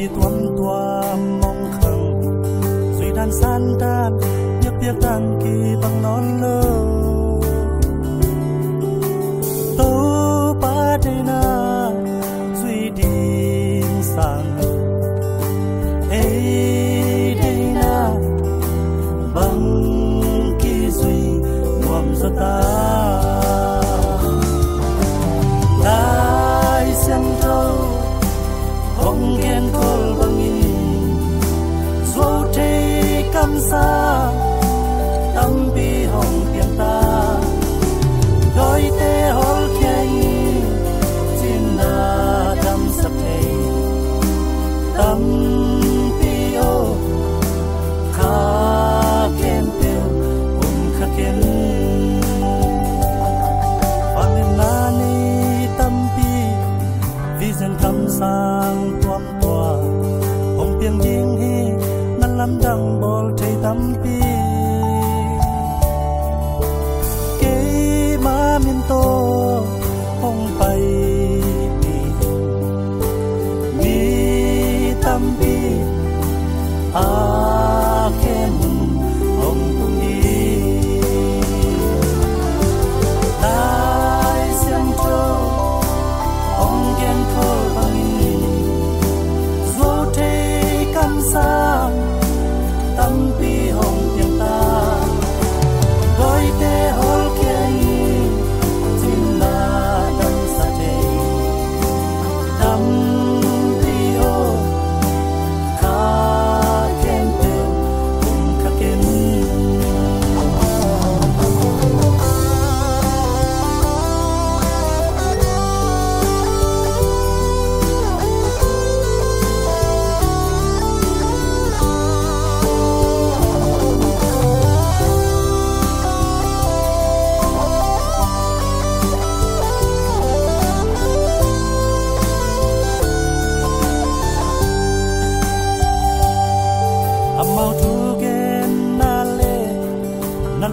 chỉ tuôn tua mong khăng suy đan san đan nhấp tiếc đan kỳ bằng non lơ tàu ba đây na duy đi sang ấy đây na bằng kỳ duy nuông gió ta lại xem đâu hồng ghen col bangin dấu thế cam sa tâm bi hồng tiếng ta đôi tê hol khen xin na đâm sập thề tâm bi ô khá khen tiêu khá khen và nên na ni tâm bi vì dân cam sang tuam tua hồng tiếng ding hi nan lam đăng bol thấy tâm bi miền tô hồng bay mi tâm bi a kem hồng tung đi tai xem châu hồng ghen khô bằng dấu thế cam sa tâm bi hồng tiếng ta đôi tê hol khen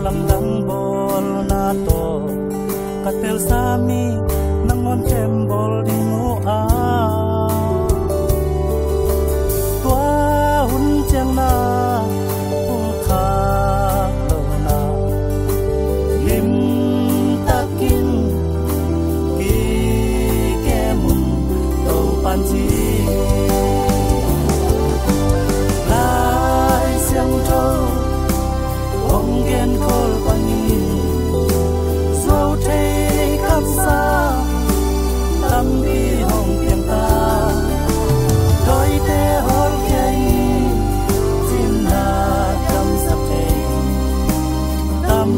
lam dang bol na to katel sami nangon kem bol di mo a tua hun chang na pu kha lo na lim takin ki kemun to pan chi lai xiang thâu hồng ghen col bangin dấu thế cam sa tâm bi hồng tiếng ta đôi tê hol khen xin na tâm sắp thế tâm